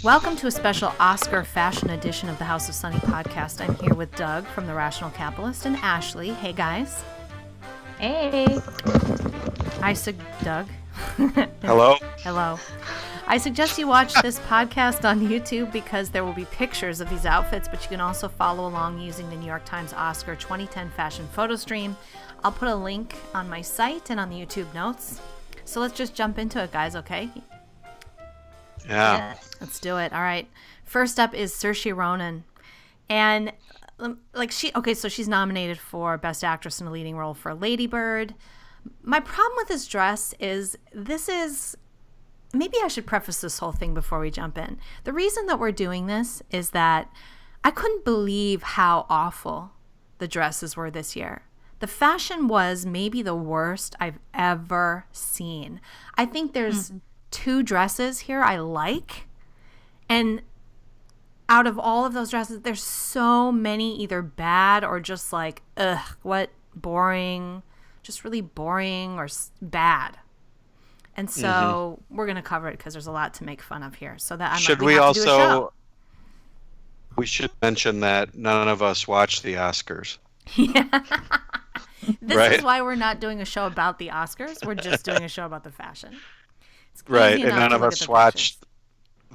Welcome to a special Oscar fashion edition of the House of Sunny podcast. I'm here with Doug from The Rational Capitalist and Ashley. Hey, guys. Hey. Doug. Hello. Hello. I suggest you watch this podcast on YouTube because there will be pictures of these outfits, but you can also follow along using the New York Times Oscar 2010 fashion photo stream. I'll put a link on my site and on the YouTube notes. So let's just jump into it, guys, okay? Yeah. Let's do it. All right. First up is Saoirse Ronan. And so she's nominated for Best Actress in a Leading Role for Lady Bird. My problem with this dress is maybe I should preface this whole thing before we jump in. The reason that we're doing this is that I couldn't believe how awful the dresses were this year. The fashion was maybe the worst I've ever seen. I think there's two dresses here I like. And out of all of those dresses, there's so many either bad or just like, what, boring, just really boring or bad. And so we're going to cover it because there's a lot to make fun of here. So that we should mention that none of us watch the Oscars. Yeah. This right? is why we're not doing a show about the Oscars. We're just doing a show about the fashion. Right, and none of us watched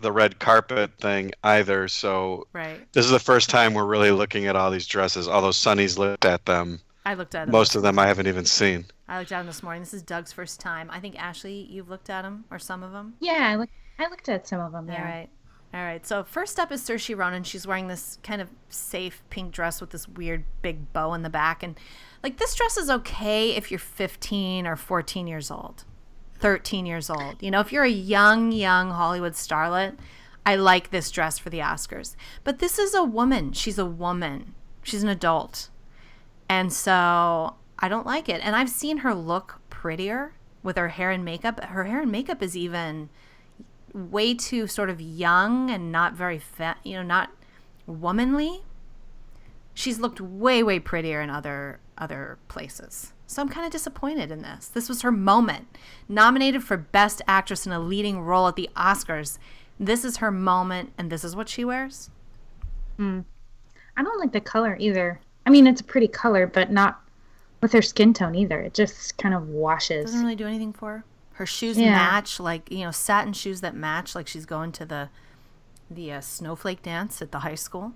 the red carpet thing either, so this is the first time we're really looking at all these dresses, although Sunny's looked at them. I looked at them. Most of them I haven't even seen. I looked at them this morning. This is Doug's first time. I think, Ashley, you've looked at them, or some of them? Yeah, I looked at some of them, yeah. All right. So first up is Saoirse Ronan. She's wearing this kind of safe pink dress with this weird big bow in the back. And, this dress is okay if you're 15 or 14 years old. 13 years old. If you're a young Hollywood starlet, I like this dress for the Oscars. But this is a woman. She's a woman. She's an adult. And so I don't like it. And I've seen her look prettier with her hair and makeup. Her hair and makeup is even way too sort of young and not very, not womanly. She's looked way, way prettier in other places. So I'm kind of disappointed in this. This was her moment. Nominated for Best Actress in a Leading Role at the Oscars. This is her moment, and this is what she wears? I don't like the color either. I mean, it's a pretty color, but not with her skin tone either. It just kind of washes. Doesn't really do anything for her. Her shoes match, satin shoes that match, like she's going to the snowflake dance at the high school.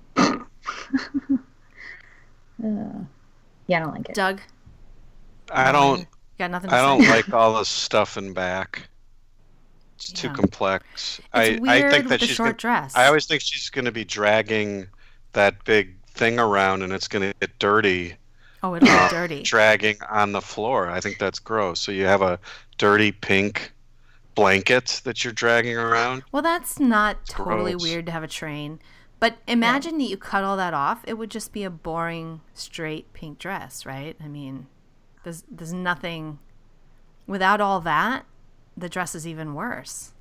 Yeah, I don't like it. Doug? I don't like all the stuff in back. It's too complex. It's weird I think that with the short dress. I always think she's going to be dragging that big thing around and it's going to get dirty. Oh, it'll get dirty. Dragging on the floor. I think that's gross. So you have a dirty pink blanket that you're dragging around. Well, that's not totally weird to have a train. But imagine that you cut all that off. It would just be a boring, straight pink dress, right? I mean, there's nothing. Without all that, the dress is even worse.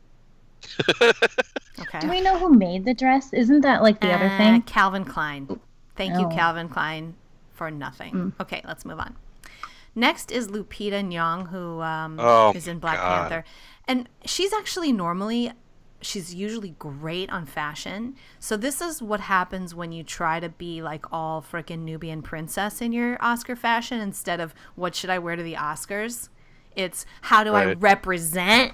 Okay. Do we know who made the dress? Isn't that like the other thing? Calvin Klein. Thank you, Calvin Klein, for nothing. Okay, let's move on. Next is Lupita Nyong'o, who is in Black Panther. And she's actually she's usually great on fashion. So this is what happens when you try to be like all frickin' Nubian princess in your Oscar fashion instead of what should I wear to the Oscars? It's how do I represent?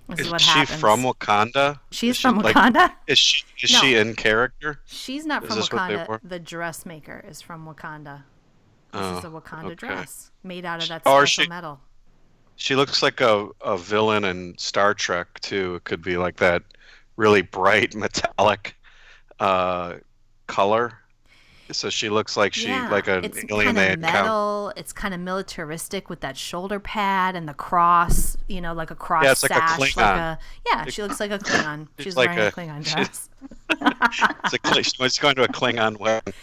This is what happens. Is she from Wakanda? She's from Wakanda? Is she in character? She's not from Wakanda. The dressmaker is from Wakanda. This is a Wakanda dress made out of that special metal. She looks like a villain in Star Trek, too. It could be like that really bright metallic color. So she looks like like an alien they had metal. It's kind of militaristic with that shoulder pad and the cross, like a cross sash. It's like a Klingon. She looks like a Klingon. She's wearing a Klingon dress. She's going to a Klingon wedding.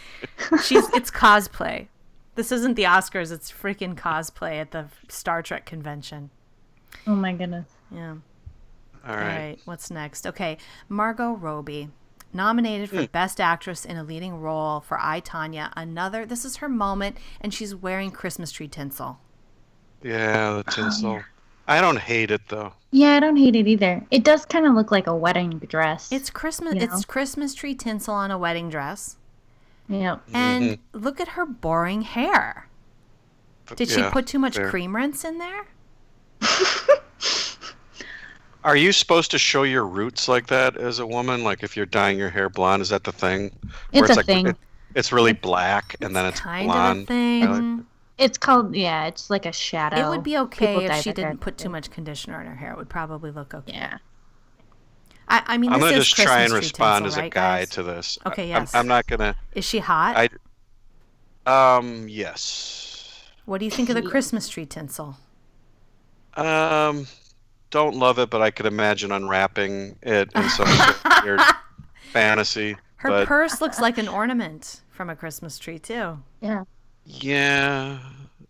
It's cosplay. This isn't the Oscars. It's freaking cosplay at the Star Trek convention. Oh, my goodness. Yeah. All right. What's next? Okay. Margot Robbie. Nominated for Best Actress in a Leading Role for I, Tonya. This is her moment, and she's wearing Christmas tree tinsel. Yeah, the tinsel. I don't hate it though. Yeah, I don't hate it either. It does kind of look like a wedding dress. It's Christmas. You know? It's Christmas tree tinsel on a wedding dress. Yeah. And look at her boring hair. Did she put too much cream rinse in there? Are you supposed to show your roots like that as a woman? Like if you're dyeing your hair blonde, is that the thing? It's a thing. It's really black and then it's kind blonde. Of a thing. It's called, it's like a shadow. It would be okay if she didn't put too much conditioner in her hair. It would probably look okay. Yeah. I mean, I'm going to to just try and respond tinsel, as a guy to this. Okay, yes. I'm not going to. Is she hot? Yes. What do you think of the Christmas tree tinsel? Don't love it, but I could imagine unwrapping it in some weird fantasy. Her purse looks like an ornament from a Christmas tree too. Yeah. Yeah,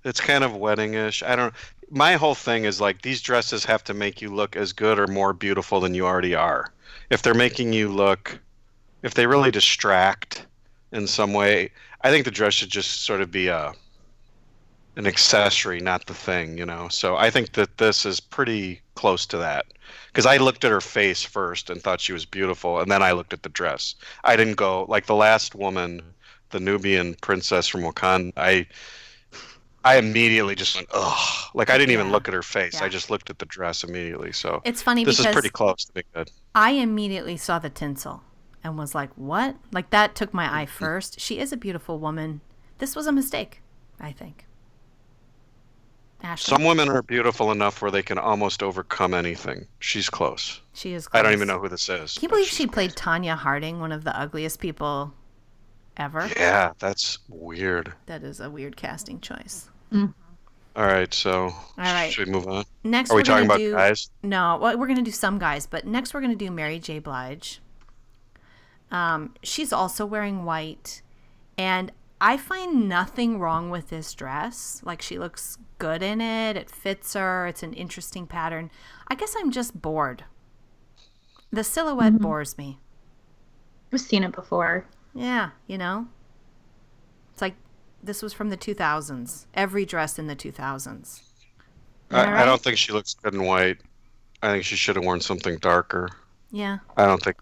it's kind of wedding-ish. I don't. My whole thing is like these dresses have to make you look as good or more beautiful than you already are. If they're making you look, if they really distract in some way, I think the dress should just sort of be an accessory, not the thing, you know. So I think that this is pretty close to that. Because I looked at her face first and thought she was beautiful, and then I looked at the dress. I didn't go like the last woman, the Nubian princess from Wakanda. I immediately just went, ugh. Like I didn't even look at her face. Yeah. I just looked at the dress immediately. So it's funny this because is pretty close to being good. I immediately saw the tinsel and was like, what? Like that took my eye first. She is a beautiful woman. This was a mistake, I think. Ashley? Some women are beautiful enough where they can almost overcome anything. She's close. She is close. I don't even know who this is. Can you believe she played Tanya Harding, one of the ugliest people ever? Yeah, that's weird. That is a weird casting choice. Mm. All right, so right. Should we move on? Next, are we talking about guys? No, well, we're going to do some guys, but next we're going to do Mary J. Blige. She's also wearing white, and I find nothing wrong with this dress. Like, she looks good in it. It fits her. It's an interesting pattern. I guess I'm just bored. The silhouette bores me. I've seen it before. Yeah, you know? It's like this was from the 2000s. Every dress in the 2000s. I don't think she looks good in white. I think she should have worn something darker. Yeah. I don't think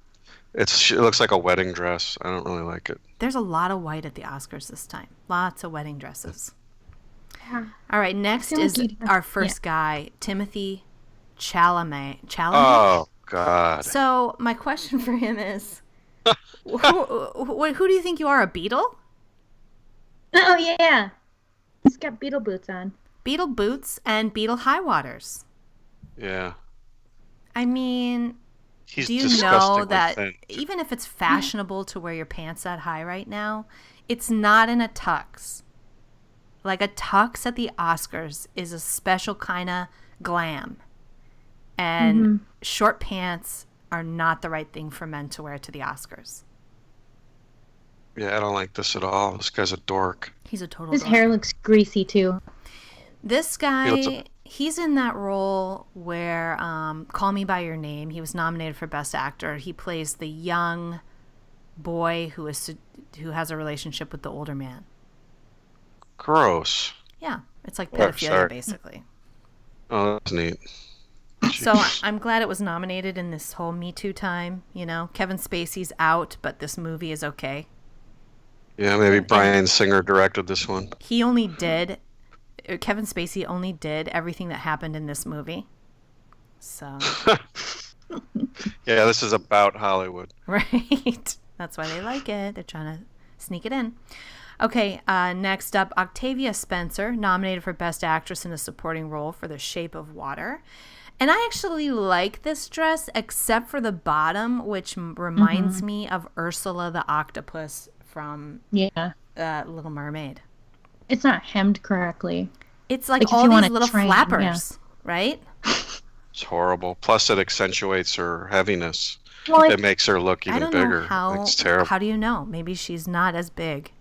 it looks like a wedding dress. I don't really like it. There's a lot of white at the Oscars this time. Lots of wedding dresses. Yeah. All right, next is our first guy, Timothy Chalamet. Oh, God. So my question for him is, who do you think you are, a beetle? Oh, yeah. He's got beetle boots on. Beetle boots and beetle high waters. Yeah. I mean, do you know that even if it's fashionable to wear your pants that high right now, it's not in a tux. Like a tux at the Oscars is a special kind of glam. And short pants are not the right thing for men to wear to the Oscars. Yeah, I don't like this at all. This guy's a dork. He's a total His dork. hair looks greasy, too. This guy, he's in that role where Call Me By Your Name. He was nominated for Best Actor. He plays the young boy who has a relationship with the older man. Gross. Yeah, it's like pedophilia, basically. Oh, that's neat. So I'm glad it was nominated in this whole Me Too time. You know, Kevin Spacey's out, but this movie is okay. Yeah, maybe Bryan Singer directed this one. Kevin Spacey only did everything that happened in this movie. So. Yeah, this is about Hollywood. Right. That's why they like it. They're trying to sneak it in. Okay, next up, Octavia Spencer, nominated for Best Actress in a Supporting Role for The Shape of Water. And I actually like this dress, except for the bottom, which reminds me of Ursula the Octopus from Little Mermaid. It's not hemmed correctly. It's like all these little flappers, right? It's horrible. Plus, it accentuates her heaviness. Well, it makes her look even bigger. It's terrible. How do you know? Maybe she's not as big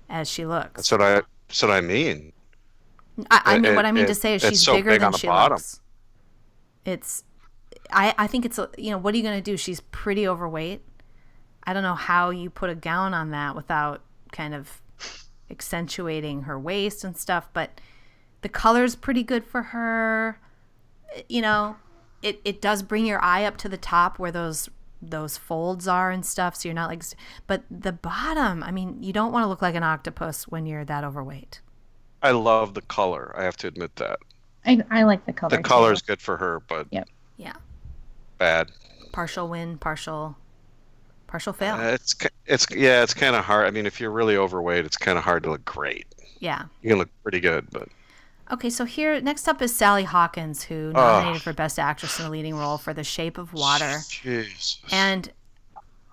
as she looks. That's what I mean. I mean, what I mean to say is she's bigger than she looks. I think it's, what are you going to do? She's pretty overweight. I don't know how you put a gown on that without kind of accentuating her waist and stuff, but the color's pretty good for her. you know, it does bring your eye up to the top where those folds are and stuff, so you're not like, but the bottom, I mean, you don't want to look like an octopus when you're that overweight. I love the color. I have to admit that. I like the color. The color's good for her, but Yep. Yeah. bad. Partial win, partial fail. It's kind of hard. I mean, if you're really overweight, it's kind of hard to look great. Yeah. You can look pretty good, but Okay, so here next up is Sally Hawkins, who nominated for Best Actress in a Leading Role for The Shape of Water. Jesus. And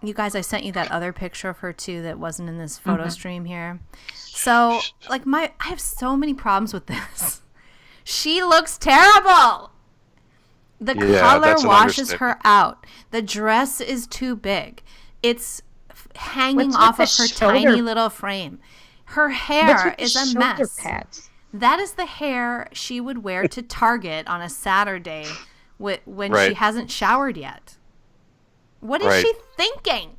you guys, I sent you that other picture of her too that wasn't in this photo stream here. So, like, I have so many problems with this. She looks terrible. The color washes her out. The dress is too big. It's hanging off of her tiny little frame. Her hair is a mess. Pads? That is the hair she would wear to Target on a Saturday when she hasn't showered yet. What is she thinking?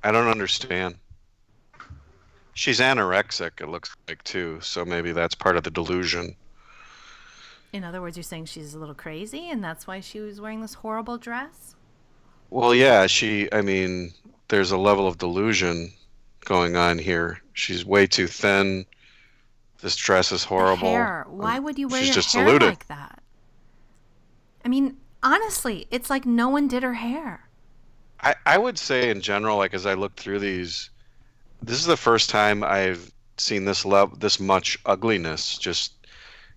I don't understand. She's anorexic, it looks like, too, so maybe that's part of the delusion. In other words, you're saying she's a little crazy and that's why she was wearing this horrible dress? Well, yeah, I mean, there's a level of delusion going on here. She's way too thin. This dress is horrible. The hair. Why would you wear She's your just hair deluded. like that? I mean, honestly, it's like no one did her hair. I would say in general, like as I look through these, this is the first time I've seen this much ugliness. Just,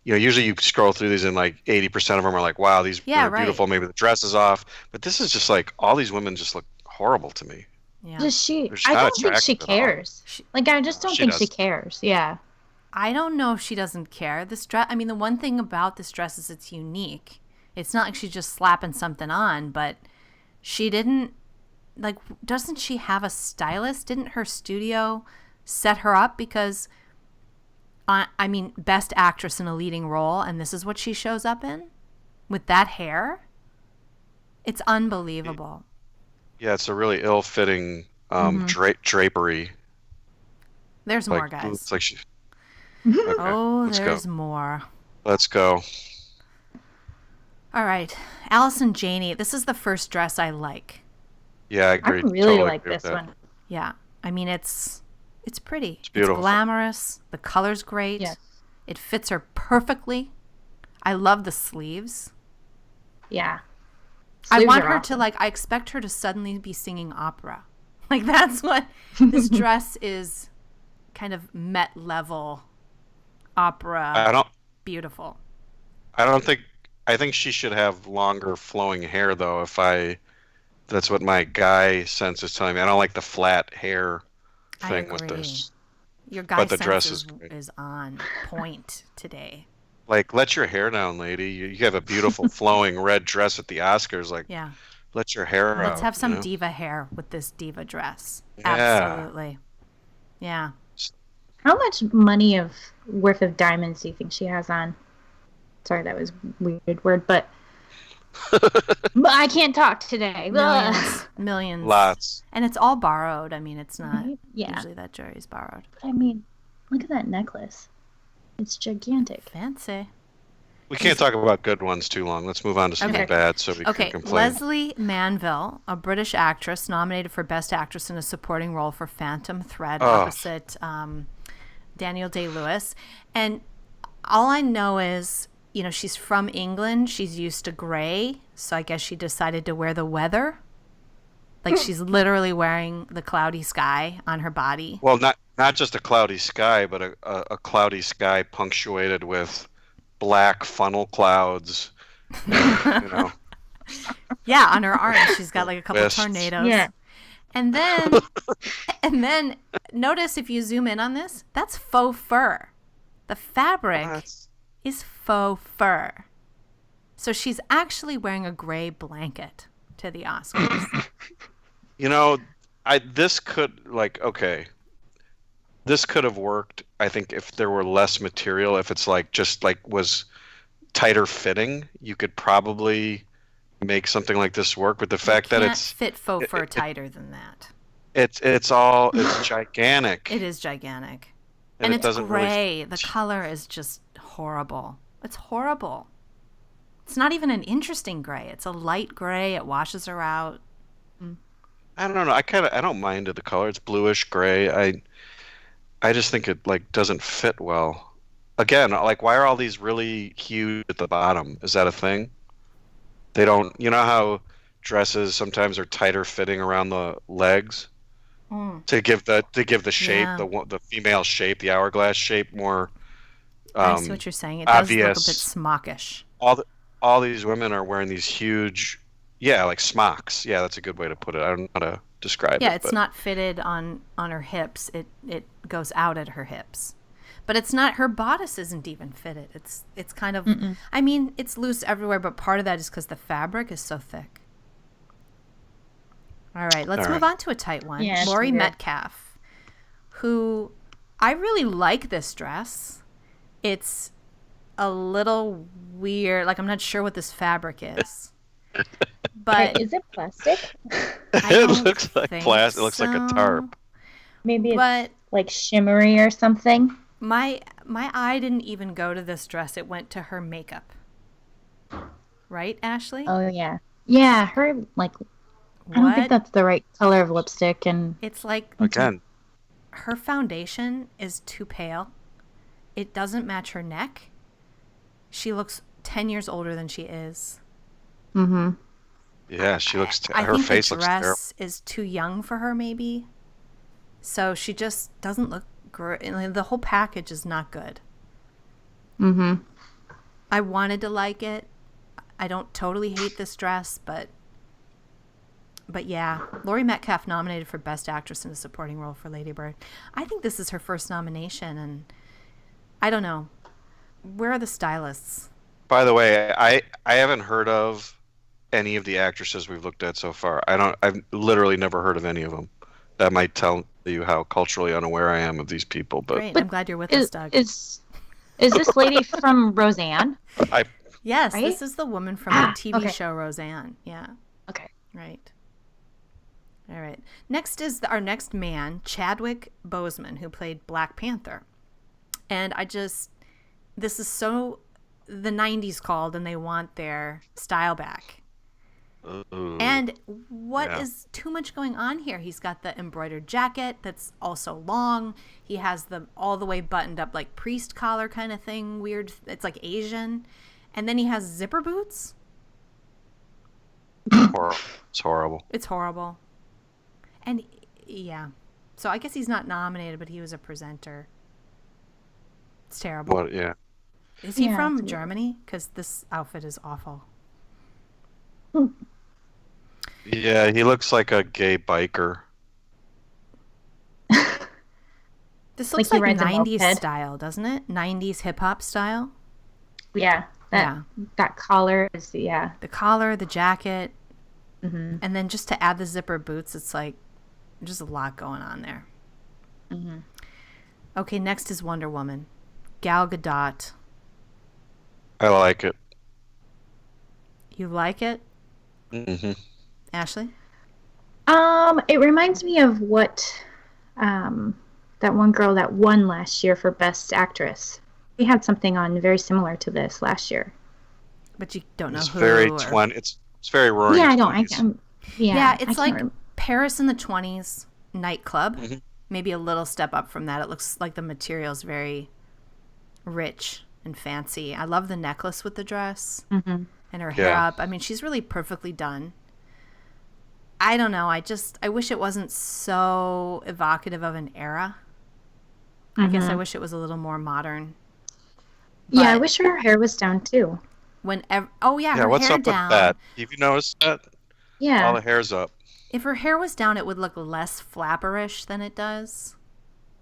usually you scroll through these and like 80% of them are like, wow, these are beautiful. Maybe the dress is off. But this is just like all these women just look horrible to me. Yeah. Does she? I don't think she cares. I just don't think she cares. Yeah. I don't know if she doesn't care. This dress, I mean, the one thing about this dress is it's unique. It's not like she's just slapping something on, but she didn't, like, doesn't she have a stylist? Didn't her studio set her up? Because, I mean, Best Actress in a Leading Role, and this is what she shows up in? With that hair? It's unbelievable. Yeah, it's a really ill-fitting drapery. There's more, guys. It's like she... Okay, there's more. Let's go. All right. Allison Janney. This is the first dress I like. Yeah, I agree. I really like this one. Yeah. I mean, it's pretty. It's beautiful. It's glamorous. The color's great. Yes. It fits her perfectly. I love the sleeves. Yeah. I want her to, like, I expect her to suddenly be singing opera. Like, that's what this dress is, kind of Met level opera. Beautiful. I think she should have longer flowing hair though. That's what my guy sense is telling me. I don't like the flat hair thing with this. Your guy sense is on point today. Like, let your hair down, lady. You have a beautiful flowing red dress at the Oscars. Like, let your hair out. Let's have some diva hair with this diva dress. Yeah. Absolutely. Yeah. How much money worth of diamonds do you think she has on? Sorry, that was a weird word, but I can't talk today. Millions. Lots. And it's all borrowed. I mean, it's not usually that jewelry's borrowed. I mean, look at that necklace. It's gigantic. Fancy. We can't talk about good ones too long. Let's move on to something bad so we can complain. Leslie Manville, a British actress nominated for Best Actress in a Supporting Role for Phantom Thread opposite Daniel Day-Lewis. And all I know is, she's from England. She's used to gray. So I guess she decided to wear the weather. Like, she's literally wearing the cloudy sky on her body. Well, not just a cloudy sky, but a cloudy sky punctuated with black funnel clouds. Yeah, on her arms, she's got like a couple of tornadoes. Yeah. And then notice if you zoom in on this, that's faux fur. The fabric is faux fur. So she's actually wearing a gray blanket to the Oscars. This could have worked, I think, if there were less material. If it's like just like was tighter fitting, you could probably make something like this work. But the fact that it's fit faux fur tighter than that. It's gigantic. It is gigantic, and it's gray. The color is just horrible. It's horrible. It's not even an interesting gray. It's a light gray. It washes her out. I don't know. I don't mind the color. It's bluish gray. I just think it like doesn't fit well. Again, like why are all these really huge at the bottom? Is that a thing? They don't. You know how dresses sometimes are tighter fitting around the legs Mm. to give the shape, Yeah. the female shape, the hourglass shape more I see um, what you're saying. It does look a bit obvious. smockish. all the, all these women are wearing these huge, yeah, like smocks. Yeah, that's a good way to put it. I don't know how to describe Yeah, it, it's but not fitted on her hips. It goes out at her hips. But it's not, her bodice isn't even fitted. It's kind of, I mean, it's loose everywhere, but part of that is because the fabric is so thick. All right, let's All move right. on to a tight one. Yeah, it's Lori weird. Metcalf, who I really like this dress. It's a little weird. Like, I'm not sure what this fabric is. But Wait, is it plastic? I it don't looks like think plastic. It looks like a so. tarp. Maybe it's But like shimmery or something. my eye didn't even go to this dress. It went to her makeup. Right, Ashley? Oh yeah, yeah. Her like I don't think What? that's the right color of lipstick, and It's like Again, her foundation is too pale. It doesn't match her neck. She looks 10 years older than she is. mm-hmm. yeah, she looks. I Her think face the looks terrible. dress is too young for her, maybe. So she just doesn't look great. The whole package is not good. Mm-hmm. I wanted to like it. I don't totally hate this dress, but yeah, Laurie Metcalf nominated for Best Actress in a Supporting Role for Lady Bird. I think this is her first nomination, and I don't know. Where are the stylists? By the way, I haven't heard of any of the actresses we've looked at so far. I've literally never heard of any of them. That might tell you how culturally unaware I am of these people. But Great, I'm glad you're with us, Doug. Is this lady from Roseanne? I Yes, right? this is the woman from the TV Okay. show Roseanne. Yeah, Okay. right. All right. Next is our next man, Chadwick Boseman, who played Black Panther. And this is so the 90s called, and they want their style back. ooh, And what Yeah. is too much going on here? He's got the embroidered jacket that's also long. He has the all the way buttoned up like priest collar kind of thing, weird. It's like Asian. And then he has zipper boots. horrible. It's horrible. It's horrible. And yeah. So I guess he's not nominated, but he was a presenter. It's terrible. What? Yeah. Is he Yeah, from it's weird. Germany? Because this outfit is awful. Yeah, he looks like a gay biker. This Like looks he like rides a 90s moped. style, doesn't it? 90s hip hop style. Yeah. That collar is yeah. The collar, the jacket, Mm-hmm. and then just to add the zipper boots, it's like just a lot going on there. Mm-hmm. Okay, next is Wonder Woman. Gal Gadot. I like it. You like it, Hmm. Ashley? It reminds me of what that one girl that won last year for Best Actress. We had something on very similar to this last year. But you don't know It's who. very or- 20. It's very roaring. Yeah, I don't. 20s. Yeah, I it's can't like rem- Paris in the 20s nightclub. Mhm. Maybe a little step up from that. It looks like the material's very rich and fancy. I love the necklace with the dress Mhm. and her hair Yeah. up. I mean, she's really perfectly done. I don't know. I wish it wasn't so evocative of an era. I guess I Mhm. wish it was a little more modern. Yeah, I but- wish her hair was down too. Oh yeah, Yeah, her what's hair up down. with that? Have you noticed that? All Yeah. the hair's up. If her hair was down, it would look less flapperish than it does.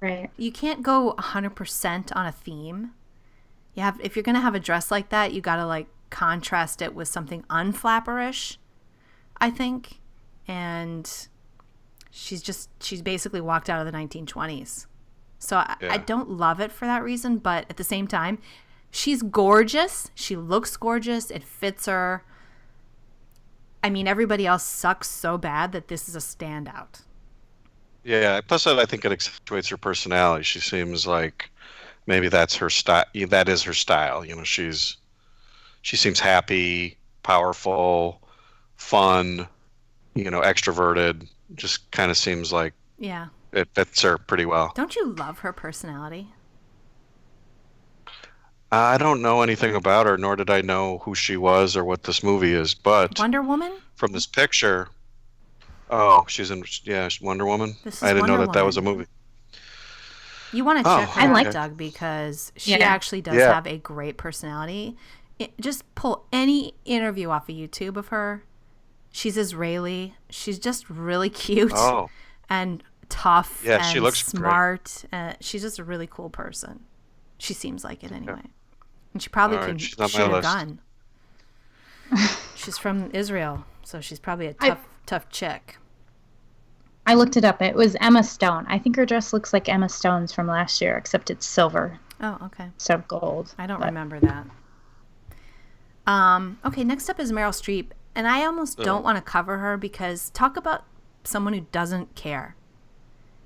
Right. You can't go 100% on a theme. If you're gonna have a dress like that, you gotta like contrast it with something unflapperish, I think. And she's basically walked out of the 1920s. So I Yeah. don't love it for that reason, but at the same time, she's gorgeous. She looks gorgeous. It fits her. I mean, everybody else sucks so bad that this is a standout. Yeah. Plus, I think it accentuates her personality. She seems like maybe that's her style. That is her style. You know, she's She seems happy, powerful, fun, extroverted. Just kind of seems like Yeah. it fits her pretty well. Don't you love her personality? I don't know anything about her, nor did I know who she was or what this movie is, but Wonder Woman? from this picture, oh, she's in, yeah, Wonder Woman. This I is didn't know Wonder that that was a Woman. movie. You want to Oh, check her I out, like- Doug, because she Yeah. actually does Yeah. have a great personality. Just pull any interview off of YouTube of her. She's Israeli. She's just really cute Oh, and tough Yeah, and she looks great. smart. She's just a really cool person. She seems like it anyway. And she probably All right, can she's on my shoot a list. gun. She's from Israel, so she's probably a I- tough chick. I looked it up. It was Emma Stone. I think her dress looks like Emma Stone's from last year, except it's silver Oh, okay. instead of gold. I don't But- remember that. Okay, next up is Meryl Streep, and I almost don't want to cover her because talk about someone who doesn't care.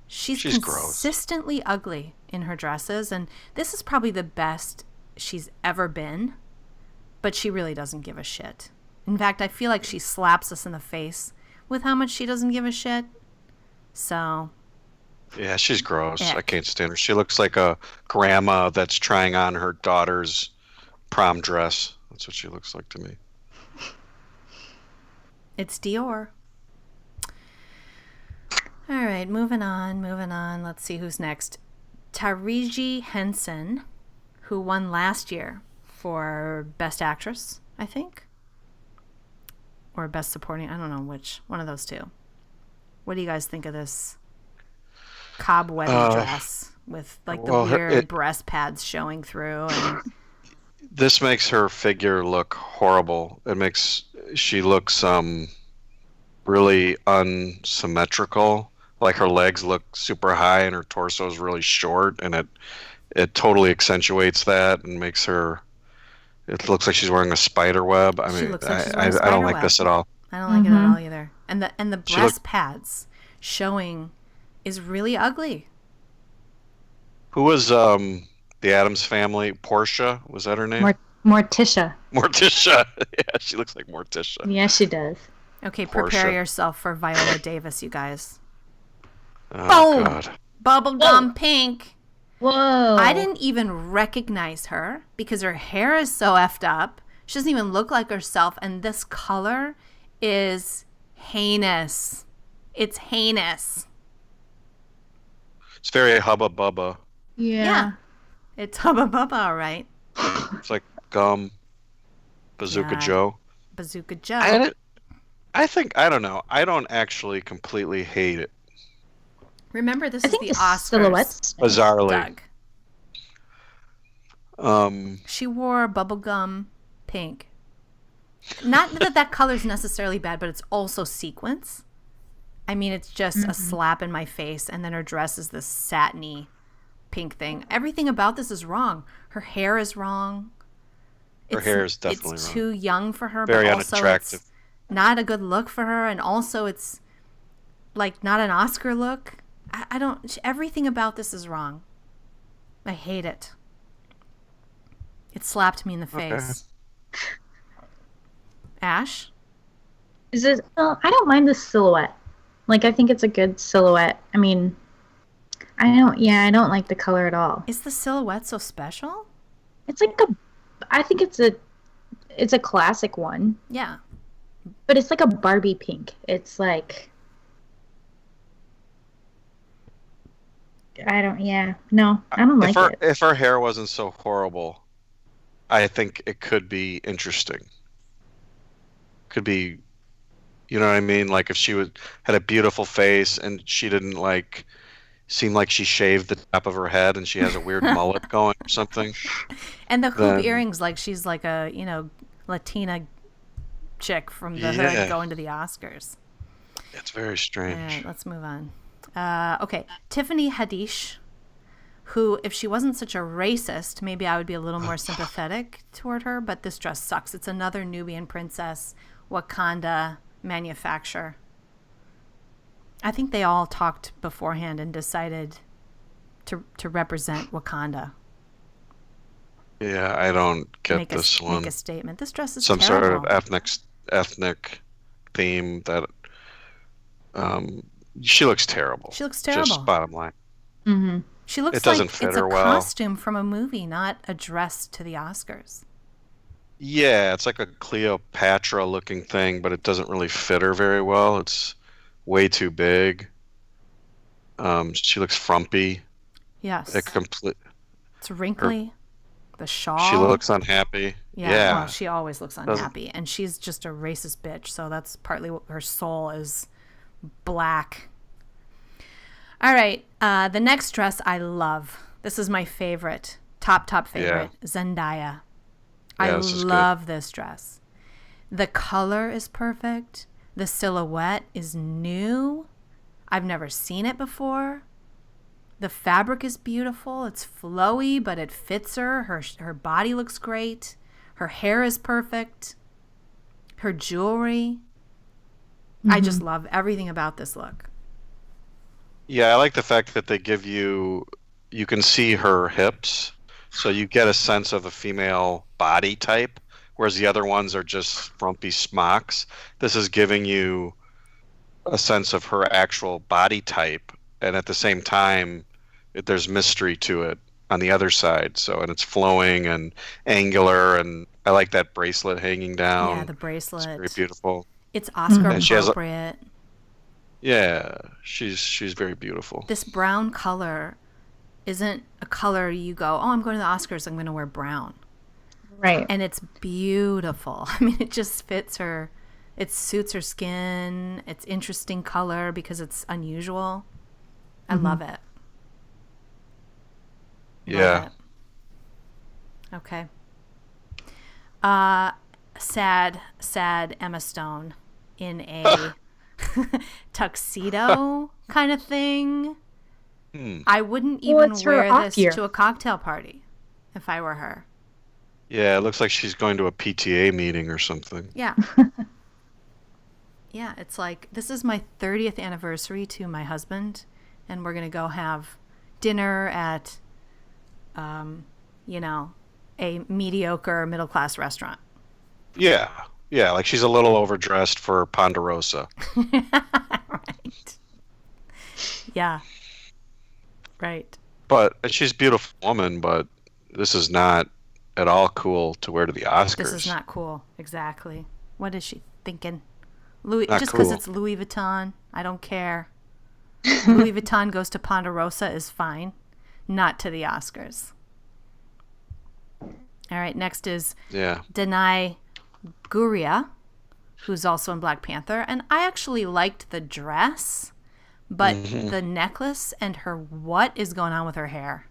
She's gross. consistently ugly in her dresses, and this is probably the best she's ever been, but she really doesn't give a shit. In fact, I feel like she slaps us in the face with how much she doesn't give a shit. So, Yeah, she's gross. Ick. I can't stand her. She looks like a grandma that's trying on her daughter's prom dress. That's what she looks like to me. it's Dior. All right, moving on. Let's see who's next. Taraji Henson, who won last year for Best Actress, I think. Or Best Supporting. I don't know which. One of those two. What do you guys think of this cobwebby dress with like the well, weird breast pads showing through? And This makes her figure look horrible. She looks really unsymmetrical. Like her legs look super high and her torso is really short, and it totally accentuates that and makes her. It looks like she's wearing a spider web. I She mean, looks like she's wearing a I spider don't like web. this at all. I don't like it at all either. And the breast pads showing is really ugly. Who was the Addams Family? Portia, was that her name? Morticia. Morticia. Yeah, she looks like Morticia. Yeah, she does. Okay, prepare Portia. yourself for Viola Davis, you guys. Oh Boom! God. Bubblegum pink. Whoa. I didn't even recognize her because her hair is so effed up. She doesn't even look like herself. And this color is heinous. It's heinous. It's very Hubba Bubba. Yeah. It's Hubba Bubba, all right. It's like gum. Bazooka Yeah. Joe. Bazooka Joe. I don't know. I don't actually completely hate it. Remember, this I is think the the Oscars. silhouettes. Bizarrely. Doug. She wore bubblegum pink. Not that color's necessarily bad, but it's also sequins. I mean, it's just a slap in my face, and then her dress is this satiny pink thing. Everything about this is wrong. Her hair is wrong. Her hair is definitely it's wrong. too young for her, Very but also unattractive. it's not a good look for her, and also it's like not an Oscar look. I don't. Everything about this is wrong. I hate it. It slapped me in the face. Ash? Is it? I don't mind the silhouette. Like, I think it's a good silhouette. I mean, I don't like the color at all. Is the silhouette so special? It's like I think it's a classic one, Yeah. but it's like a Barbie pink. It's like, I don't like it. If her hair wasn't so horrible, I think it could be interesting. Could be, you know what I mean? Like if she had a beautiful face and she didn't seem like she shaved the top of her head and she has a weird mullet going or something. And the hoop Then- earrings, like she's like a, Latina chick from the hood Yeah. going to the Oscars. It's very All strange. right, let's move on. Okay, Tiffany Haddish, who, if she wasn't such a racist, maybe I would be a little more sympathetic toward her, but this dress sucks. It's another Nubian princess, Wakanda manufacture. I think they all talked beforehand and decided to represent Wakanda. Yeah, I don't get Make a this make one. a statement. This dress is Some sort of terrible. ethnic theme that um she looks terrible. She looks Just terrible. bottom line. Mm-hmm. She It looks doesn't like fit it's a her well. costume from a movie, not a dress to the Oscars. Yeah, it's like a Cleopatra looking thing, but it doesn't really fit her very well. It's way too big. She looks frumpy. It Yes. complete It's her wrinkly. The She shawl. looks unhappy. Yeah, well, Yeah. she always looks Doesn't unhappy, and she's just a racist bitch. So that's partly what her soul is black. All right, the next dress I love. This is my favorite, top Yeah. favorite, Zendaya. I Yeah, this is good. love this dress. The color is perfect. The silhouette is new. I've never seen it before. The fabric is beautiful. It's flowy, but it fits her. Her body looks great. Her hair is perfect. Her jewelry. I just love everything about this look. Yeah, I like the fact that they give you can see her hips, so you get a sense of a female body type, whereas the other ones are just frumpy smocks. This is giving you a sense of her actual body type, and at the same time, there's mystery to it on the other side. So, and it's flowing and angular, and I like that bracelet hanging Yeah, down. the It's very bracelet. beautiful. It's Oscar And she has a, appropriate. yeah, she's very beautiful. This brown color isn't a color you go, oh, I'm going to the Oscars, I'm going to wear brown. Right. And it's beautiful. I mean, it just fits her. It suits her skin. It's interesting color because it's unusual. I love it. Yeah. Love it. Okay. Sad Emma Stone in a tuxedo kind of thing. I wouldn't Well, even it's her wear off this year. to a cocktail party if I were her. Yeah, it looks like she's going to a PTA meeting or something. Yeah. Yeah, it's like, this is my 30th anniversary to my husband, and we're going to go have dinner at, a mediocre middle class restaurant. Yeah. Yeah, like she's a little overdressed for Ponderosa. Right. Yeah. Right. And she's a beautiful woman, but this is not at all cool to wear to the Oscars. This is not cool. Exactly. What is she thinking? Louis, Not just because cool. it's Louis Vuitton, I don't care. Louis Vuitton goes to Ponderosa is fine, not to the Oscars. All right, next is Yeah. Denai Guria, who's also in Black Panther. And I actually liked the dress, but the necklace and what is going on with her hair?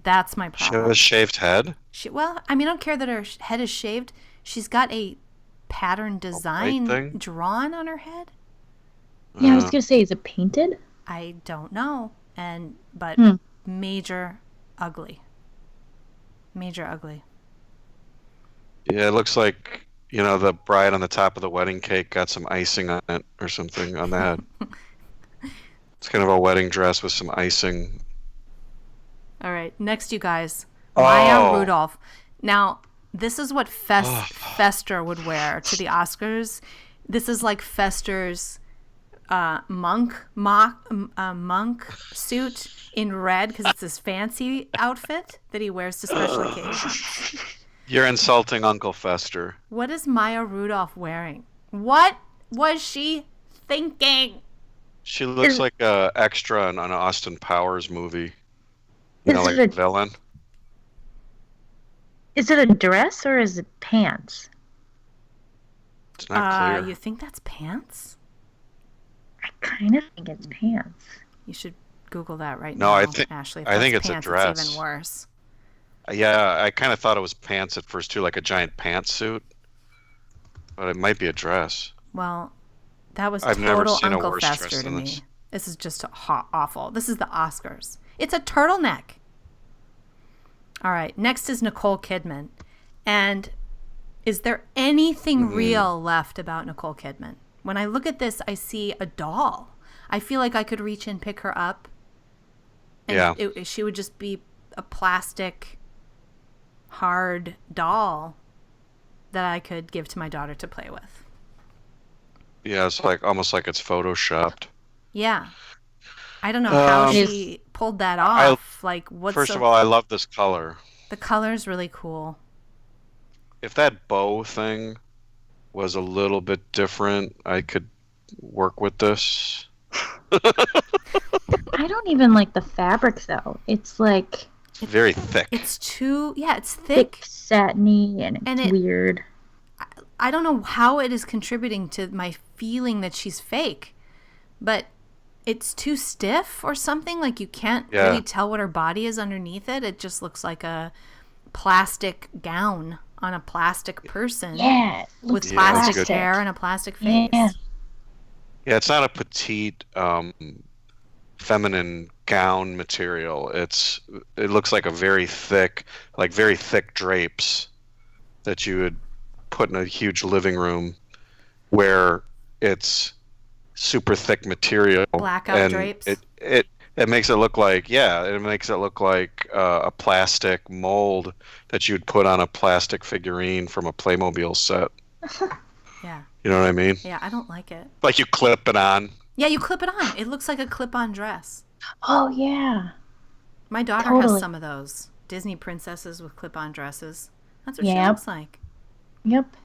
That's my She problem. has a shaved head. I don't care that her head is shaved. She's got a pattern design thing? drawn on her head. Yeah, I was gonna say, is it painted? I don't know. But major ugly. Major ugly. Yeah, it looks like, the bride on the top of the wedding cake got some icing on it or something on the head. It's kind of a wedding dress with some icing. All right, next, you guys. Maya Oh. Rudolph. Now, this is what Fester would wear to the Oscars. This is like Fester's monk suit in red because it's his fancy outfit that he wears to special occasions. You're insulting Uncle Fester. What is Maya Rudolph wearing? What was she thinking? She looks like a extra in an Austin Powers movie. Is Like it a villain. Is it a dress or is it pants? It's not clear. You think that's pants? I kind of think it's pants. You should Google that right No, now, I think- Ashley. If I think that's it's a pants, dress. It's even worse. Yeah, I kind of thought it was pants at first too, like a giant pantsuit. But it might be a dress. Well, that was I've never total seen a Uncle worse Fester dress to than me. this. This is just awful. This is the Oscars. It's a turtleneck. All right, next is Nicole Kidman. And is there anything real left about Nicole Kidman? When I look at this, I see a doll. I feel like I could reach and pick her up. And Yeah. she would just be a plastic hard doll that I could give to my daughter to play with. Yeah, it's like almost like it's photoshopped. Yeah. I don't know how Um, she pulled that I off. Like, what's First of so... all, I love this color. The color's really cool. If that bow thing was a little bit different, I could work with this. I don't even like the fabric though. It's like It's very thick. It's too... Yeah, it's thick, thick. satiny, and it's weird. I don't know how it is contributing to my feeling that she's fake, but it's too stiff or something. Like, you can't really tell what her body is underneath it. It just looks like a plastic gown on a plastic person. Yeah. With plastic hair and a plastic face. Yeah. Yeah, it's not a petite, feminine gown material. It looks like very thick drapes that you would put in a huge living room where it's super thick material. Blackout drapes. It makes it look like a plastic mold that you'd put on a plastic figurine from a Playmobil set. Yeah. You know what I mean? Yeah, I don't like it. Like you clip it on. Yeah, you clip it on. It looks like a clip-on dress. Oh, yeah. My daughter has some of those Disney princesses with clip-on dresses. That's what she looks like. Yep.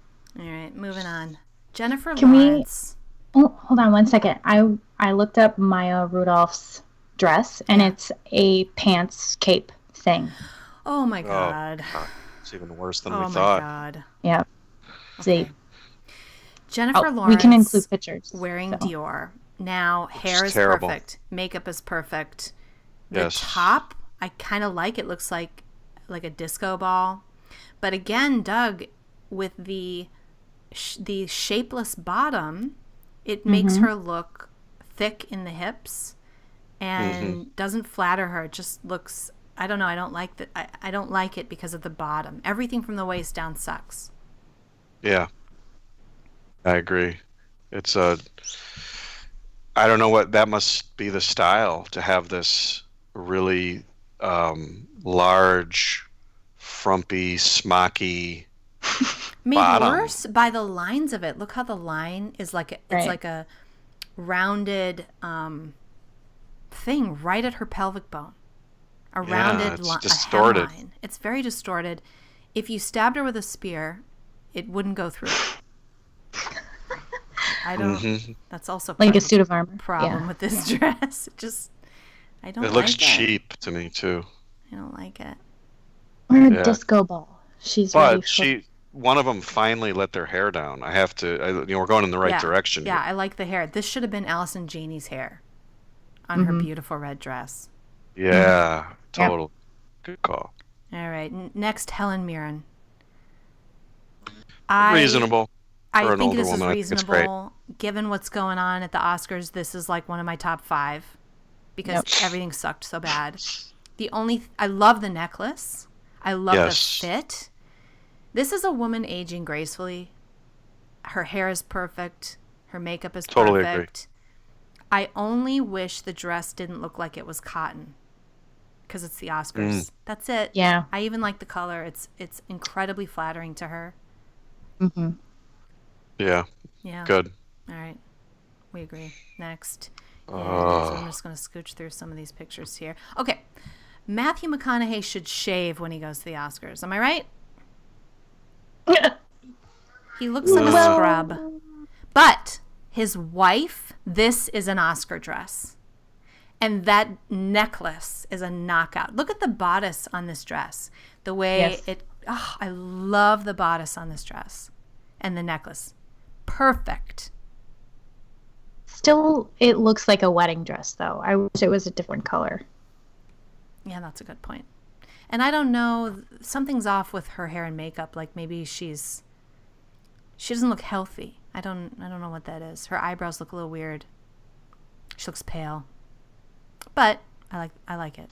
All right, moving on. Jennifer Can Lawrence. Oh, hold on one second. I looked up Maya Rudolph's dress, and it's a pants cape thing. Oh my God. It's even worse than Oh we thought. my God. Yeah. Okay. See. Jennifer Lawrence. We can include pictures. Wearing Dior. Now, hair is terrible. perfect. Makeup is perfect. The Yes. top, I kind of like. It looks like a disco ball. But again, Doug, with the shapeless bottom, it makes her look thick in the hips and doesn't flatter her. It just looks, I don't know, I don't like that. I don't like it because of the bottom. Everything from the waist down sucks. Yeah. I agree. It's I don't know what that must be the style to have this really large, frumpy, smocky Made bottom. worse by the lines of it. Look how the line is like it's like a rounded thing right at her pelvic bone. A rounded distorted. a hemline. It's very distorted. If you stabbed her with a spear, it wouldn't go through. I don't. That's also like a suit of armor. Problem with this dress. I don't. It looks cheap to me too. I don't like it. Or a disco ball. One of them finally let their hair down. I have to. We're going in the right direction. Yeah, I like the hair. This should have been Allison Janney's hair on her beautiful red dress. Yeah, total. Good call. All right, next, Helen Mirren. Reasonable. I think this is reasonable. Given what's going on at the Oscars, this is like one of my top 5 because everything sucked so bad. I love the necklace. I love the fit. This is a woman aging gracefully. Her hair is perfect. Her makeup is totally perfect. Agree. I only wish the dress didn't look like it was cotton because it's the Oscars. That's it. Yeah. I even like the color. It's incredibly flattering to her. Mm-hmm. Yeah. Yeah. Good. All right. We agree. Next. So I'm just going to scooch through some of these pictures here. Okay. Matthew McConaughey should shave when he goes to the Oscars. Am I right? He looks like a scrub. But his wife, this is an Oscar dress. And that necklace is a knockout. Look at the bodice on this dress. The way I love the bodice on this dress. And the necklace. Perfect. Still, it looks like a wedding dress, though. I wish it was a different color. Yeah, that's a good point. And I don't know, something's off with her hair and makeup. Like maybe she doesn't look healthy. I don't know what that is. Her eyebrows look a little weird. She looks pale. But I like it.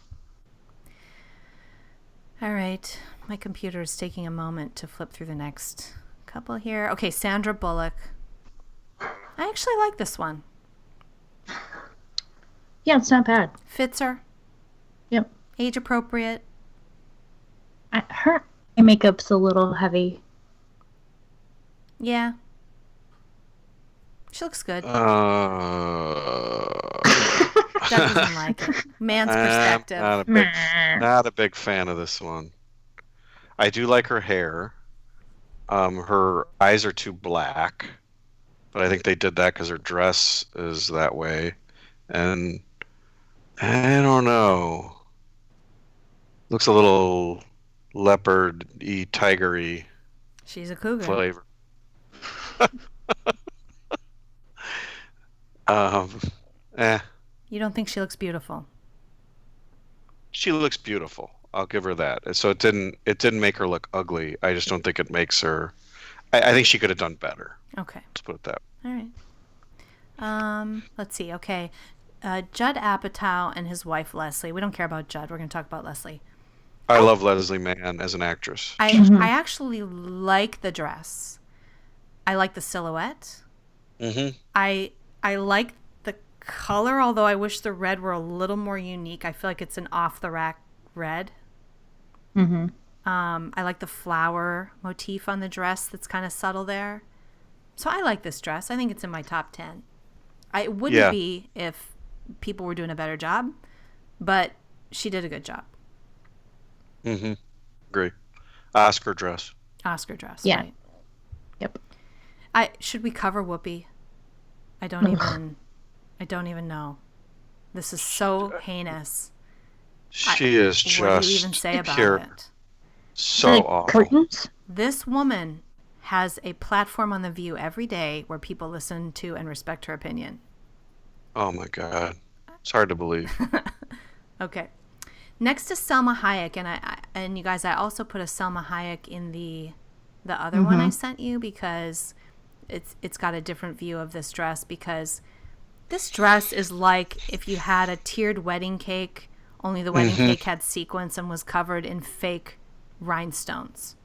All right. My computer is taking a moment to flip through the next couple here. Okay, Sandra Bullock. I actually like this one. Yeah, it's not bad. Fits her. Yep. Age appropriate. I Your makeup's a little heavy. Yeah. She looks good. Doug doesn't like it. Man's perspective. Not a big fan of this one. I do like her hair. Her eyes are too black, but I think they did that because her dress is that way. And I don't know. Looks a little leopard-y, tiger-y She's a cougar. flavor. um, eh. You don't think she looks beautiful? She looks beautiful. I'll give her that. So it didn't make her look ugly. I just don't think it makes her. I think she could have done better. Okay. Let's put it that way. All right. Let's see. Okay. Judd Apatow and his wife Leslie. We don't care about Judd. We're going to talk about Leslie. I love Leslie Mann as an actress. I actually like the dress. I like the silhouette. Mm-hmm. I like the color, although I wish the red were a little more unique. I feel like it's an off-the-rack red. Mm-hmm. I like the flower motif on the dress that's kind of subtle there. So I like this dress. I think it's in my top 10. It wouldn't be if people were doing a better job, but she did a good job. Mm-hmm. Agree. Oscar dress. Oscar dress. Yeah. Right? Yep. Should we cover Whoopi? I don't even know. This is so heinous. She is just what do you even say about it? So awful. Curtains? This woman has a platform on The View every day where people listen to and respect her opinion. Oh my God. It's hard to believe. Okay. Next is Selma Hayek, and you guys, I also put a Selma Hayek in the other one I sent you because it's got a different view of this dress, because this dress is like if you had a tiered wedding cake, only the wedding cake had sequins and was covered in fake rhinestones.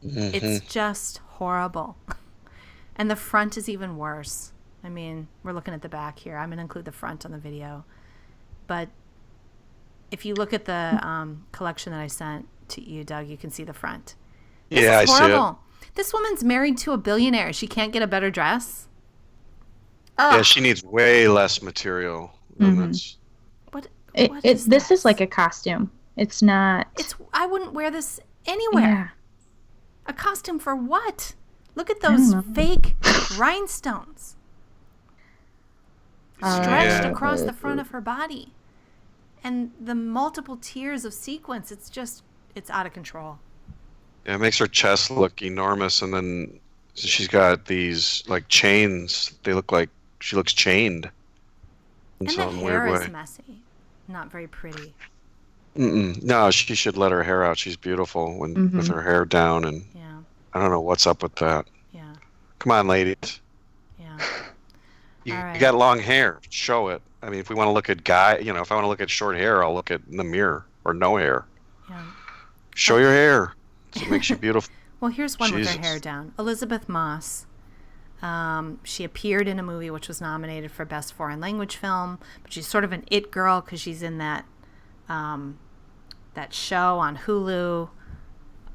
It's just horrible. And the front is even worse. I mean, we're looking at the back here. I'm going to include the front on the video. But if you look at the collection that I sent to you, Doug, you can see the front. This is horrible. This woman's married to a billionaire. She can't get a better dress. Ugh. Yeah, she needs way less material than this. This is like a costume. It's not. I wouldn't wear this anywhere. Yeah. A costume for what? Look at those fake rhinestones stretched across the front of her body, and the multiple tiers of sequins. It's out of control. Yeah, it makes her chest look enormous, and then she's got these like chains. They look like she looks chained in And the some hair weird way. is messy. Not very pretty. No, she should let her hair out. She's beautiful with her hair down, and I don't know what's up with that. Yeah. Come on, ladies. Yeah. You All right. got long hair. Show it. I mean, if we want to look at if I want to look at short hair, I'll look at in the mirror, or no hair. Yeah. Show your hair. It makes you beautiful. Well, here's one with Jesus. her hair down. Elizabeth Moss. She appeared in a movie which was nominated for Best Foreign Language Film, but she's sort of an it girl because she's in that show on Hulu,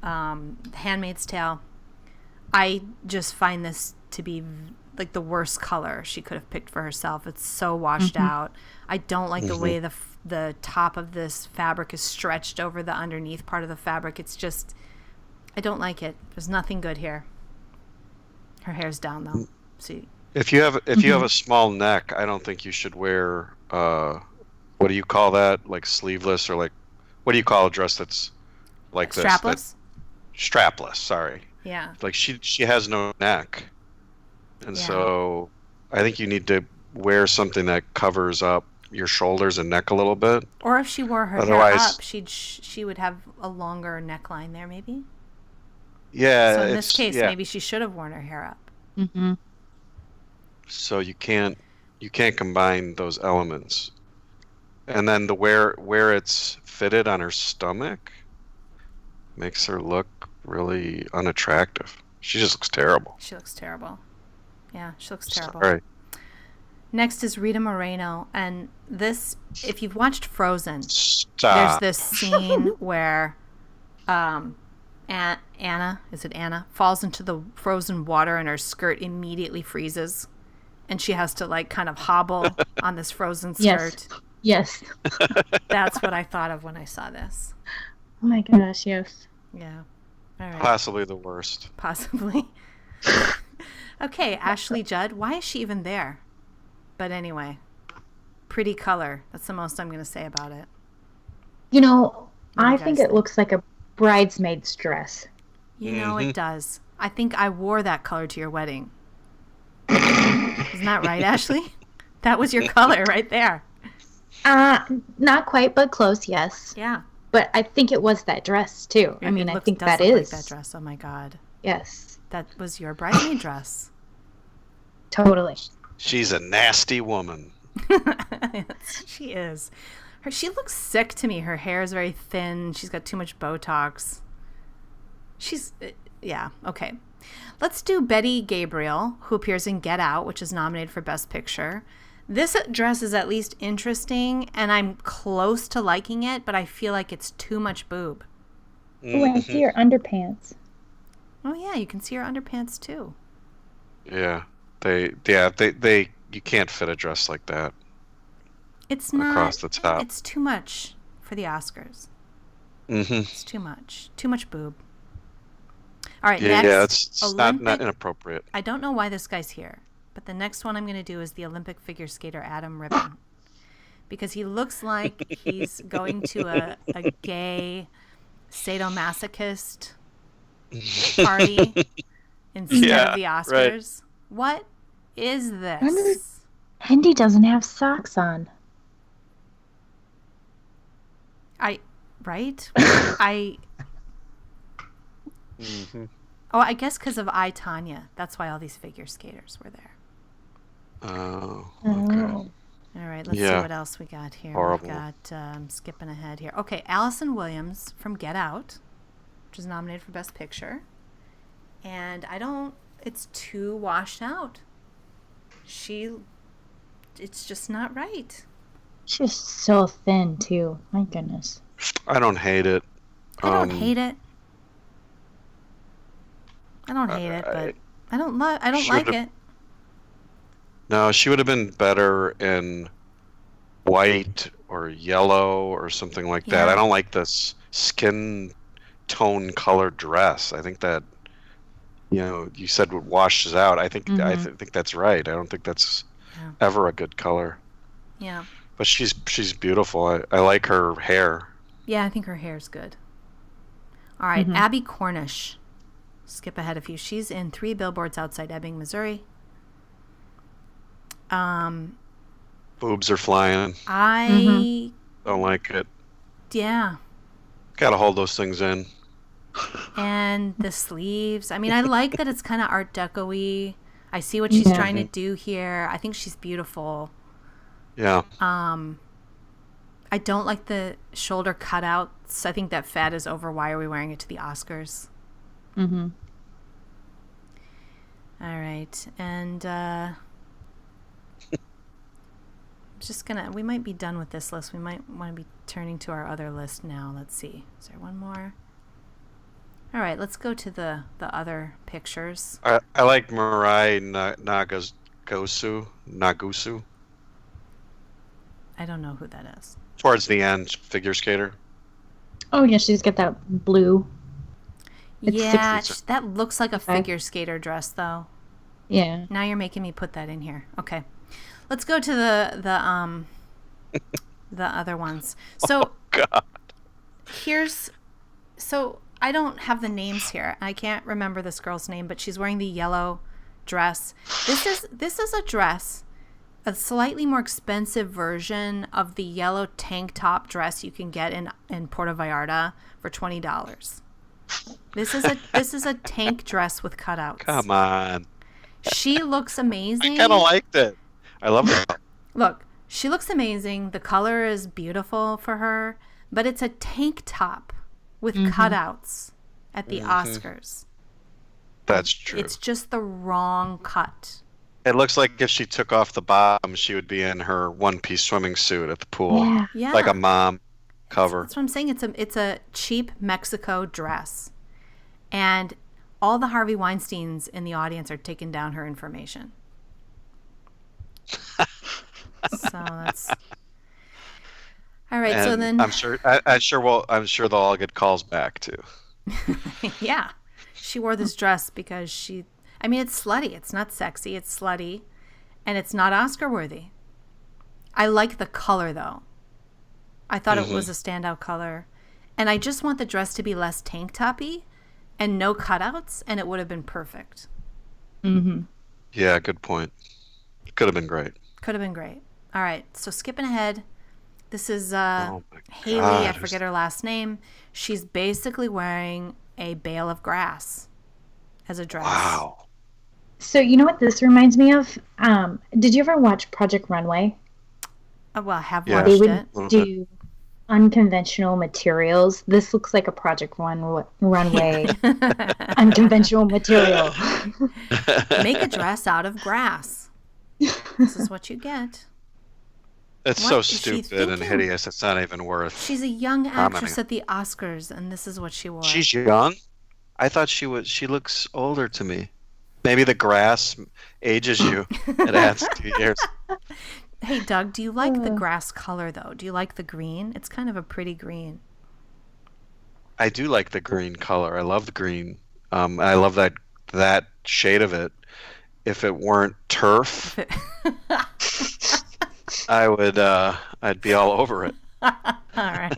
The Handmaid's Tale. I just find this to be like the worst color she could have picked for herself. It's so washed out. I don't like the way the top of this fabric is stretched over the underneath part of the fabric. It's just, I don't like it. There's nothing good here. Her hair's down though. See. If you have a small neck, I don't think you should wear what do you call that? Like sleeveless, or like what do you call a dress that's like this? Strapless? Strapless, sorry. Yeah. Like she has no neck. And so I think you need to wear something that covers up your shoulders and neck a little bit. Or if she wore her hair up, she would have a longer neckline there maybe. Yeah. So in this case, maybe she should have worn her hair up. Mm-hmm. So you can't combine those elements. And then the where it's fitted on her stomach makes her look really unattractive. She just looks terrible. She looks terrible. Yeah, she looks terrible. Sorry. Next is Rita Moreno, and this, if you've watched Frozen, Stop. there's this scene where Anna, is it Anna, falls into the frozen water and her skirt immediately freezes. And she has to like kind of hobble on this frozen skirt. Yes. That's what I thought of when I saw this. Oh my gosh, yes. Yeah. All right. Possibly the worst. Possibly. Okay, Ashley Judd. Why is she even there? But anyway, pretty color. That's the most I'm going to say about it. You know, What do you I guys think it looks like a bridesmaid's dress. You know it does. I think I wore that color to your wedding. Isn't that right, Ashley? That was your color right there. Not quite, but close, yes. Yeah. But I think it was that dress, too. I mean, I think that is. Like that dress. Oh, my God. Yes. That was your bridesmaid dress. Totally. She's a nasty woman. She is. She looks sick to me. Her hair is very thin. She's got too much Botox. Yeah, okay. Let's do Betty Gabriel, who appears in Get Out, which is nominated for Best Picture. This dress is at least interesting, and I'm close to liking it, but I feel like it's too much boob. Oh, I see your underpants. Oh, yeah, you can see her underpants, too. Yeah. You can't fit a dress like that. It's not. Across the top. It's too much for the Oscars. Mm-hmm. It's too much. Too much boob. All right, Yeah, next. it's not inappropriate. I don't know why this guy's here, but the next one I'm going to do is the Olympic figure skater Adam Rippon. Because he looks like he's going to a gay sadomasochist party instead of the Oscars. Right. What is this? Hendy doesn't have socks on. Right? Mm-hmm. Oh, I guess because of I, Tanya. That's why all these figure skaters were there. Oh, okay. Oh. All right, let's see Yeah. what else we got here. Horrible. We've got, skipping ahead here. Okay, Allison Williams from Get Out, which is nominated for Best Picture. And it's too washed out. It's just not right. She's so thin, too. My goodness. I don't hate it. I don't hate it. I don't hate it, but I don't like it. No, she would have been better in white or yellow or something like that. Yeah. I don't like this skin tone colored dress. I think that, you said what washes out. I think I think that's right. I don't think that's ever a good color. Yeah. But she's beautiful. I like her hair. Yeah, I think her hair's good. All right, Abby Cornish. Skip ahead a few. She's in 3 Billboards Outside Ebbing, Missouri. Boobs are flying. I Don't like it. yeah. Gotta hold those things in. And the sleeves. I mean, I like that it's kind of Art Deco-y. I see what she's trying to do here. I think she's beautiful. Yeah. I don't like the shoulder cutouts. I think that fat is over. Why are we wearing it to the Oscars? Mm-hmm. All right. And we might be done with this list. We might want to be turning to our other list now. Let's see. Is there one more? All right, let's go to the other pictures. I like Mirai Nagusu. I don't know who that is. Towards the end, figure skater. Oh, yeah, she's got that blue. It's Yeah, 60s. that looks like a figure skater dress, though. Yeah. Now you're making me put that in here. Okay, let's go to the other ones. So God. So I don't have the names here. I can't remember this girl's name, but she's wearing the yellow dress. This is a dress, a slightly more expensive version of the yellow tank top dress you can get in Puerto Vallarta for $20. This is a tank dress with cutouts. Come on. She looks amazing. I kind of liked it. I love it. Look, she looks amazing. The color is beautiful for her, but it's a tank top with cutouts at the Oscars. That's true. It's just the wrong cut. It looks like if she took off the bottom, she would be in her one-piece swimming suit at the pool. Yeah. Yeah. Like a mom cover. That's what I'm saying. It's a cheap Mexico dress. And all the Harvey Weinsteins in the audience are taking down her information. So that's all right. And So then I'm sure they'll all get calls back too. yeah, she wore this dress because I mean, it's slutty. It's not sexy. It's slutty, and it's not Oscar worthy. I like the color though. I thought it was a standout color, and I just want the dress to be less tank toppy and no cutouts, and it would have been perfect. Yeah, good point. Could have been great. Could have been great. All right, so skipping ahead, this is Oh my Haley. God. I forget her last name. She's basically wearing a bale of grass as a dress. Wow. So you know what this reminds me of? Did you ever watch Project Runway? Well, I have Yeah. They watched would it. do unconventional materials. This looks like a Runway unconventional material. Make a dress out of grass. This is what you get. It's What so is she stupid and thinking? hideous. It's not even worth. She's a young actress commenting. at the Oscars, and this is what she wore. She's young. I thought she was. She looks older to me. Maybe the grass ages you. It adds 2 years. Hey, Doug, do you like the grass color, though? Do you like the green? It's kind of a pretty green. I do like the green color. I love the green. I love that shade of it. If it weren't turf, I would. I'd be all over it. All right.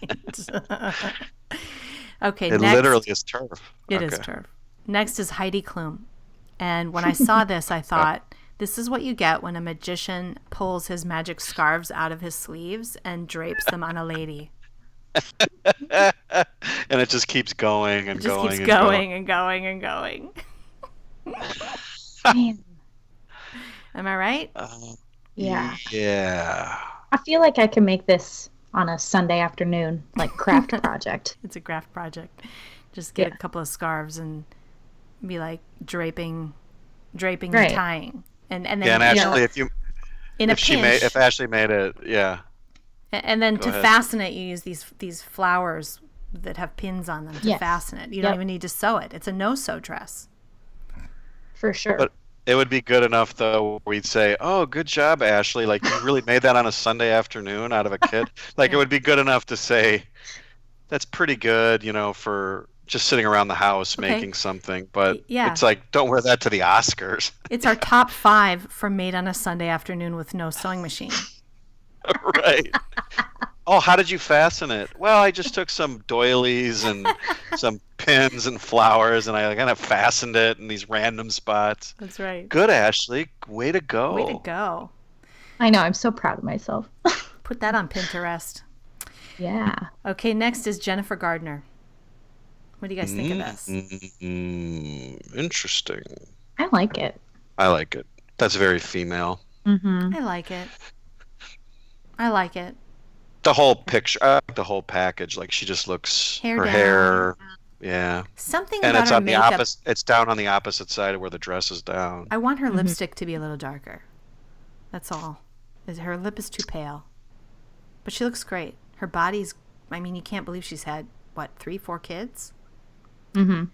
Okay, It next. literally is turf. It is Okay. turf. Next is Heidi Klum. And when I saw this, I thought, this is what you get when a magician pulls his magic scarves out of his sleeves and drapes them on a lady. And it just keeps going and It just going keeps and going and going and going. Man, Am I right? yeah. Yeah. I feel like I can make this on a Sunday afternoon, like craft project. It's a craft project. Just get Yeah. a couple of scarves and be like draping Right. and tying. And then Yeah, and you know, actually, in a pinch, if Ashley made it, yeah. and then Go to ahead. fasten it, you use these flowers that have pins on them to Yes. fasten it. You don't Yep. even need to sew it. It's a no-sew dress. For sure. But it would be good enough though. We'd say, "Oh, good job, Ashley! Like you really made that on a Sunday afternoon out of a kid." Like it would be good enough to say, "That's pretty good," for just sitting around the house Okay. making something. But Yeah. it's like, don't wear that to the Oscars, It's our top 5 for made on a Sunday afternoon with no sewing machine. right? Oh, how did you fasten it? Well, I just took some doilies and some pins and flowers, and I kind of fastened it in these random spots. That's right. Good, Ashley. Way to go. Way to go. I know, I'm so proud of myself. Put that on Pinterest. Yeah. Okay, next is Jennifer Gardner. What do you guys think of this? Interesting. I like it. I like it. That's very female. Mm-hmm. I like it. I like it. The whole picture, I like the whole package. Like she just looks Hair her down. hair, yeah. Something And about it's her on the makeup. opposite. It's down on the opposite side of where the dress is down. I want her lipstick to be a little darker. That's all. Her lip is too pale. But she looks great. Her body's, I mean, you can't believe she's had, 3, 4 kids? Mm-hmm.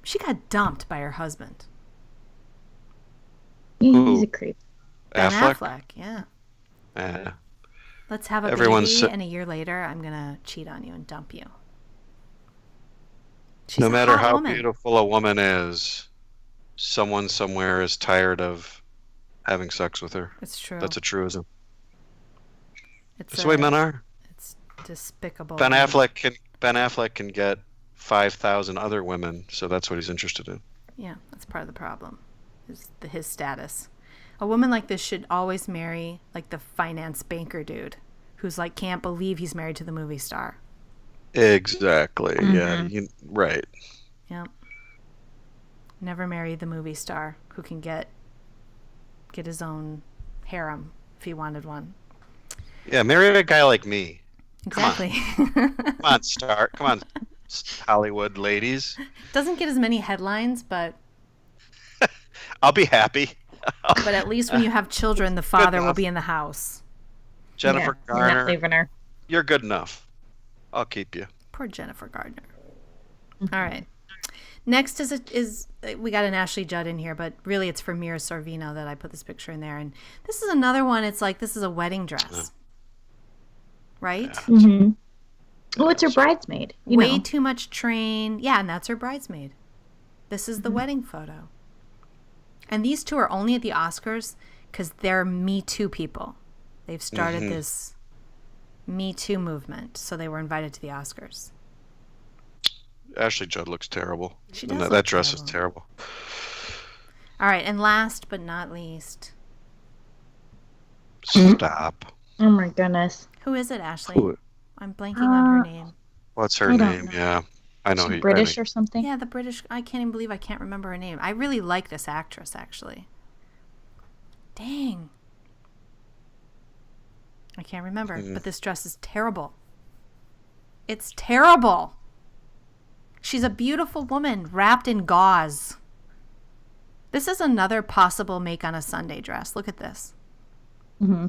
She got dumped by her husband. He's Ooh. a creep. Ben Affleck. Affleck, yeah. Yeah. Let's have a Everyone's baby, so- and a year later, I'm going to cheat on you and dump you. She's No a matter hot how woman. beautiful a woman is, someone somewhere is tired of having sex with her. It's true. That's a truism. It's That's the way men are. It's despicable. Ben Affleck can get 5,000 other women, so that's what he's interested in. Yeah, that's part of the problem. Is his status. A woman like this should always marry like the finance banker dude, who's like can't believe he's married to the movie star. Exactly. Yeah. Right. Yeah. Never marry the movie star who can get his own harem if he wanted one. Yeah. Marry a guy like me. Exactly. Come on, star. Come on, Hollywood ladies. Doesn't get as many headlines, but I'll be happy. at least when you have children, the father will enough. be in the house. Jennifer Yeah, you're not Garner, leaving her. you're good enough. I'll keep you. Poor Jennifer Gardner. All right. Next is we got an Ashley Judd in here, but really it's for Mira Sorvino that I put this picture in there. And this is another one. It's like this is a wedding dress, right? Mm-hmm. Well, it's her bridesmaid. Way too much train. Yeah, and that's her bridesmaid. This is the wedding photo. And these two are only at the Oscars because they're Me Too people. They've started this Me Too movement, so they were invited to the Oscars. Ashley Judd looks terrible. She does. That dress is terrible. All right, and last but not least. Stop. Oh my goodness. Who is it, Ashley? I'm blanking on her name. What's her name? Yeah. I know. She's British or something? Yeah, the British. I can't even believe I can't remember her name. I really like this actress, actually. Dang. I can't remember, but this dress is terrible. It's terrible. She's a beautiful woman wrapped in gauze. This is another possible make on a Sunday dress. Look at this. Mm-hmm.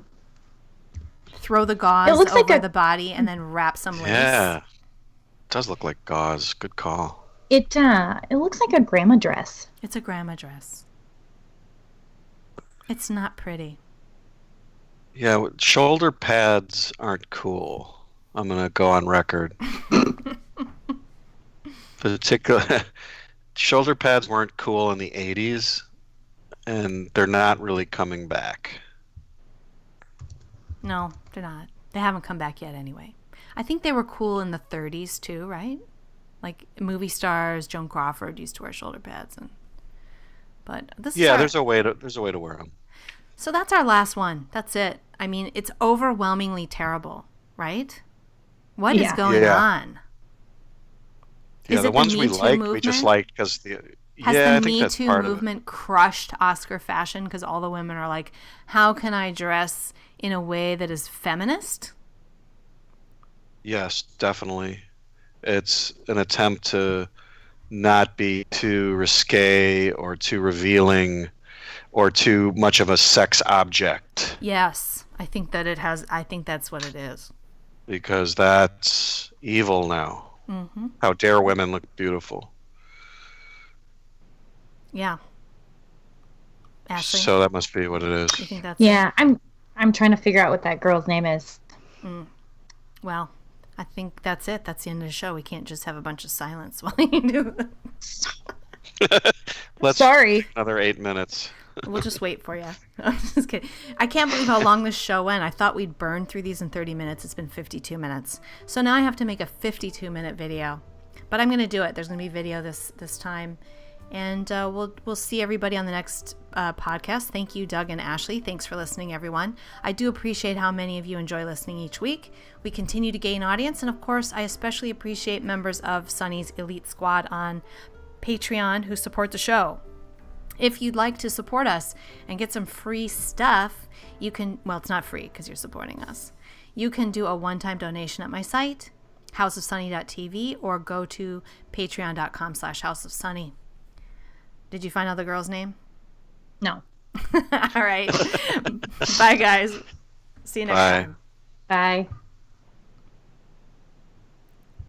Throw the gauze over the body and then wrap some lace. Yeah. It does look like gauze. Good call. It looks like a grandma dress. It's a grandma dress. It's not pretty. Yeah, shoulder pads aren't cool. I'm going to go on record. Particular shoulder pads weren't cool in the 80s, and they're not really coming back. No, they're not. They haven't come back yet anyway. I think they were cool in the 30s too, right? Like movie stars, Joan Crawford used to wear shoulder pads, but this is there's a way to wear them. So that's our last one. That's it. I mean, it's overwhelmingly terrible, right? What is going on? Yeah, the ones we like, we just like because Has the Me Too movement crushed Oscar fashion because all the women are like, how can I dress in a way that is feminist? Yes, definitely. It's an attempt to not be too risque or too revealing or too much of a sex object. Yes, I think that's what it is. Because that's evil now. Mm-hmm. How dare women look beautiful? Yeah. Ashley? So that must be what it is. You think that's I'm trying to figure out what that girl's name is. Well, I think that's it. That's the end of the show. We can't just have a bunch of silence while you do that. Sorry. Another 8 minutes. We'll just wait for you. I'm just kidding. I can't believe how long this show went. I thought we'd burn through these in 30 minutes. It's been 52 minutes. So now I have to make a 52-minute video. But I'm going to do it. There's going to be video this time. And we'll see everybody on the next podcast. Thank you, Doug and Ashley. Thanks for listening, everyone. I do appreciate how many of you enjoy listening each week. We continue to gain audience. And, of course, I especially appreciate members of Sunny's Elite Squad on Patreon who support the show. If you'd like to support us and get some free stuff, you can, well, it's not free because you're supporting us. You can do a one-time donation at my site, HouseofSunny.tv, or go to patreon.com/HouseofSunny. Did you find out the girl's name? No. All right. Bye, guys. See you next time. Bye.